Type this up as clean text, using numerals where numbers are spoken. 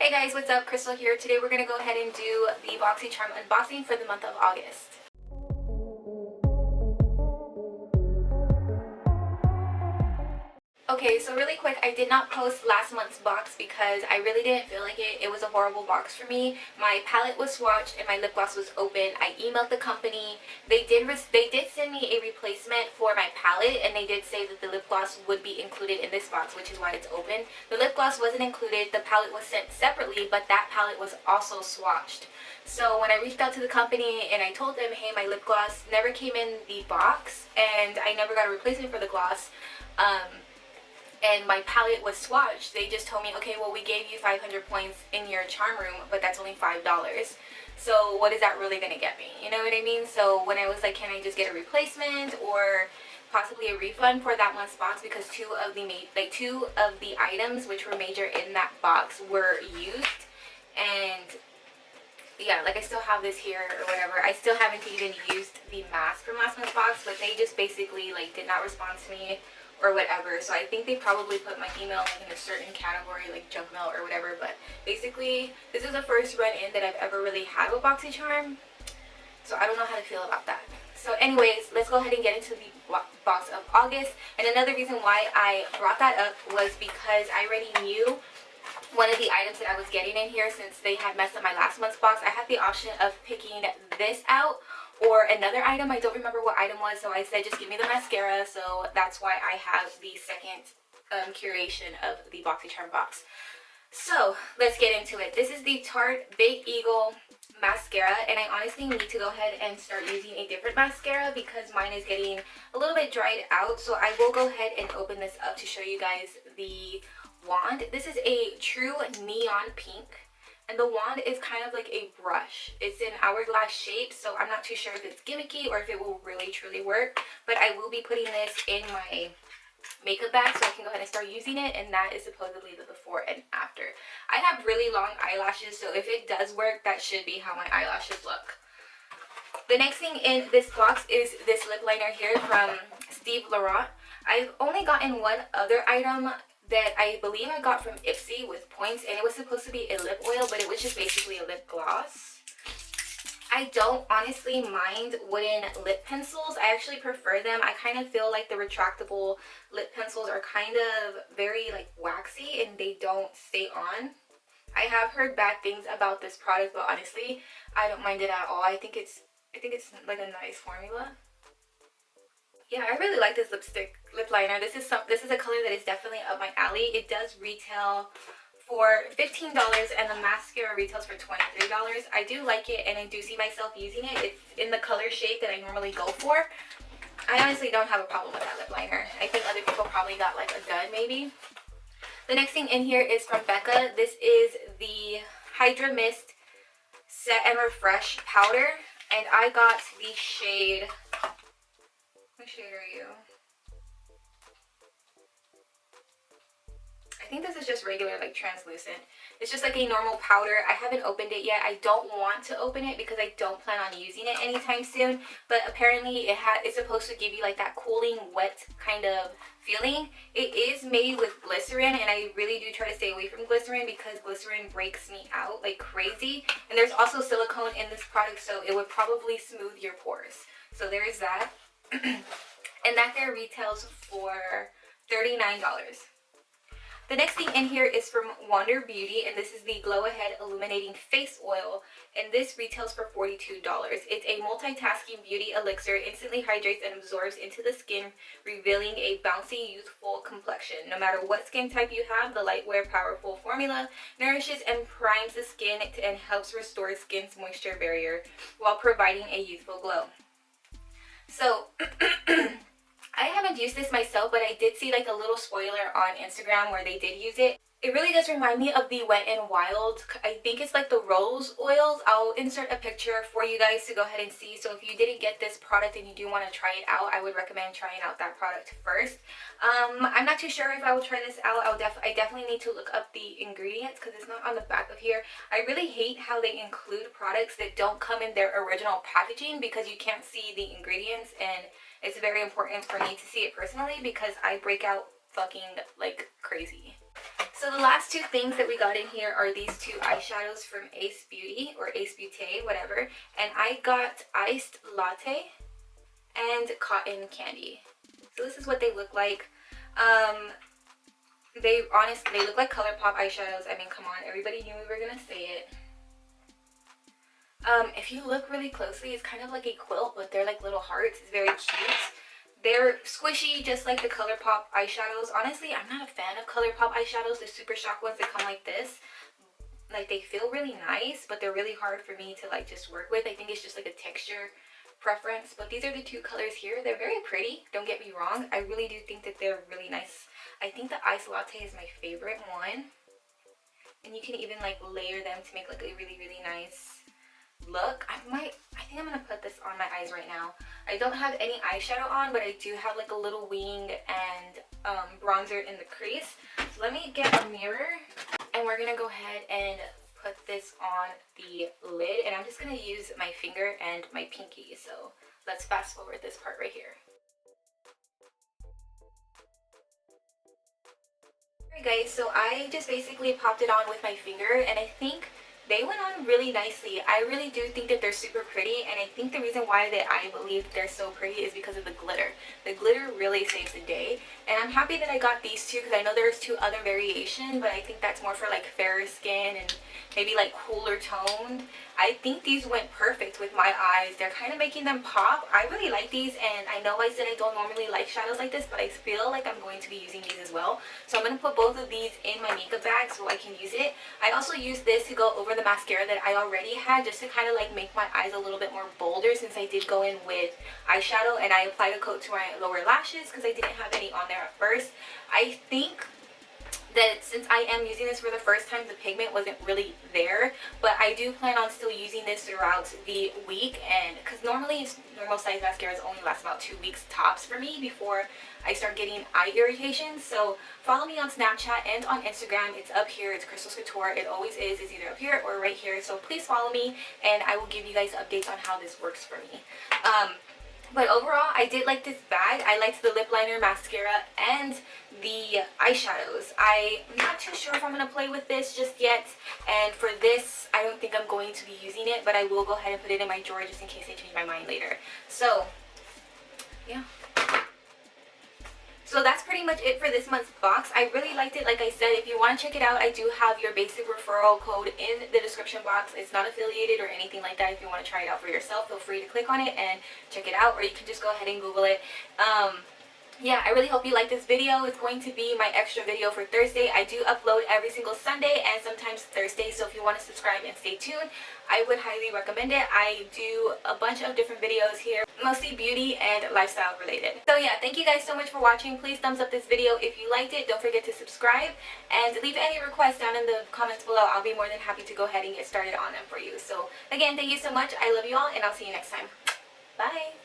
Hey guys, what's up? Krystal here. Today we're going to go ahead and do the Boxycharm unboxing for the month of August. Okay, so really quick, I did not post last month's box because I really didn't feel like it. It was a horrible box for me. My palette was swatched and my lip gloss was open. I emailed the company. They did send me a replacement for my palette, and they did say that the lip gloss would be included in this box, which is why it's open. The lip gloss wasn't included. The palette was sent separately, but that palette was also swatched. So when I reached out to the company and I told them, hey, my lip gloss never came in the box and I never got a replacement for the gloss, and my palette was swatched, they just told me, okay, well, we gave you 500 points in your charm room, but that's only $5. So what is that really going to get me? You know what I mean? So when I was like, can I just get a replacement or possibly a refund for that month's box, because two of the items which were major in that box were used. And yeah, like I still have this here or whatever. I still haven't even used the mask from last month's box, but they just basically like did not respond to me or whatever. So I think they probably put my email in a certain category, like junk mail or whatever. But basically, this is the first run-in that I've ever really had with Boxycharm, so I don't know how to feel about that. So anyways, let's go ahead and get into the box of August. And another reason why I brought that up was because I already knew one of the items that I was getting in here, since they had messed up my last month's box. I had the option of picking this out or another item. I don't remember what item was, so I said just give me the mascara. So that's why I have the second curation of the Boxycharm box. So let's get into it. This is the Tarte Big Eagle mascara, and I honestly need to go ahead and start using a different mascara because mine is getting a little bit dried out. So I will go ahead and open this up to show you guys the wand. This is a true neon pink, and the wand is kind of like a brush. It's an hourglass shape, so I'm not too sure if it's gimmicky or if it will really truly work, but I will be putting this in my makeup bag so I can go ahead and start using it, and that is supposedly the before and after. I have really long eyelashes, so if it does work, that should be how my eyelashes look. The next thing in this box is this lip liner here from Steve Laurent. I've only gotten one other item that I believe I got from IPSY with points, and it was supposed to be a lip oil, but it was just basically a lip gloss. I don't honestly mind wooden lip pencils. I actually prefer them. I kind of feel like the retractable lip pencils are kind of very like waxy and they don't stay on. I have heard bad things about this product, but honestly, I don't mind it at all. I think it's like a nice formula. Yeah, I really like this lip liner. This is a color that is definitely up my alley. It does retail for $15 and the mascara retails for $23. I do like it and I do see myself using it. It's in the color shade that I normally go for. I honestly don't have a problem with that lip liner. I think other people probably got like a dud maybe. The next thing in here is from Becca. This is the Hydra Mist Set and Refresh powder, and I got the shade. What shade are you? I think this is just regular, like translucent. It's just like a normal powder. I haven't opened it yet. I don't want to open it because I don't plan on using it anytime soon. But apparently it's supposed to give you like that cooling, wet kind of feeling. It is made with glycerin, and I really do try to stay away from glycerin because glycerin breaks me out like crazy. And there's also silicone in this product, so it would probably smooth your pores. So there is that. And that there retails for $39. The next thing in here is from Wonder Beauty, and this is the Glow Ahead Illuminating Face Oil, and this retails for $42. It's a multitasking beauty elixir, instantly hydrates and absorbs into the skin, revealing a bouncy, youthful complexion. No matter what skin type you have, the lightweight, powerful formula nourishes and primes the skin and helps restore skin's moisture barrier while providing a youthful glow. So I haven't used this myself, but I did see like a little spoiler on Instagram where they did use it. It really does remind me of the Wet n Wild. I think it's like the rose oils. I'll insert a picture for you guys to go ahead and see. So if you didn't get this product and you do want to try it out, I would recommend trying out that product first. I'm not too sure if I will try this out. I definitely need to look up the ingredients because it's not on the back of here. I really hate how they include products that don't come in their original packaging because you can't see the ingredients, and it's very important for me to see it personally because I break out fucking like crazy. So the last two things that we got in here are these two eyeshadows from Ace Beauty or Ace Beauty, whatever. And I got Iced Latte and Cotton Candy. So this is what they look like. They look like ColourPop eyeshadows. I mean, come on, everybody knew we were gonna say it. If you look really closely, it's kind of like a quilt, but they're like little hearts. It's very cute. They're squishy, just like the ColourPop eyeshadows. Honestly, I'm not a fan of ColourPop eyeshadows, the Super Shock ones that come like this. Like, they feel really nice, but they're really hard for me to like just work with. I think it's just like a texture preference. But these are the two colors here. They're very pretty, don't get me wrong. I really do think that they're really nice. I think the Iced Latte is my favorite one. And you can even like layer them to make like a really, really nice look. I think I'm gonna put this on my eyes right now. I don't have any eyeshadow on, but I do have like a little wing and bronzer in the crease. So let me get a mirror and we're gonna go ahead and put this on the lid, and I'm just gonna use my finger and my pinky. So let's fast forward this part right here. Alright guys, so I just basically popped it on with my finger, and I think they went on really nicely. I really do think that they're super pretty, and I think the reason why that I believe they're so pretty is because of the glitter. The glitter really saves the day, and I'm happy that I got these two because I know there's two other variations, but I think that's more for like fairer skin and maybe like cooler toned. I think these went perfect with my eyes. They're kind of making them pop. I really like these, and I know I said I don't normally like shadows like this, but I feel like I'm going to be using these as well. So I'm going to put both of these in my makeup bag so I can use it. I also use this to go over the mascara that I already had, just to kind of like make my eyes a little bit more bolder, since I did go in with eyeshadow, and I applied a coat to my lower lashes because I didn't have any on there at first. I think that since I am using this for the first time, the pigment wasn't really there, but I do plan on still using this throughout the week, and because normally normal size mascaras only last about 2 weeks tops for me before I start getting eye irritation. So follow me on Snapchat and on Instagram. It's up here. It's Krystalscouture. It always is. It's either up here or right here. So please follow me, and I will give you guys updates on how this works for me. But overall, I did like this bag. I liked the lip liner, mascara, and the eyeshadows. I'm not too sure if I'm going to play with this just yet. And for this, I don't think I'm going to be using it, but I will go ahead and put it in my drawer just in case I change my mind later. So, yeah. So that's pretty much it for this month's box. I really liked it. Like I said, if you want to check it out, I do have your basic referral code in the description box. It's not affiliated or anything like that. If you want to try it out for yourself, feel free to click on it and check it out, or you can just go ahead and Google it. Yeah, I really hope you like this video. It's going to be my extra video for Thursday. I do upload every single Sunday and sometimes Thursday, so if you want to subscribe and stay tuned, I would highly recommend it. I do a bunch of different videos here, mostly beauty and lifestyle related. So yeah, thank you guys so much for watching. Please thumbs up this video if you liked it. Don't forget to subscribe and leave any requests down in the comments below. I'll be more than happy to go ahead and get started on them for you. So again, thank you so much. I love you all, and I'll see you next time. Bye!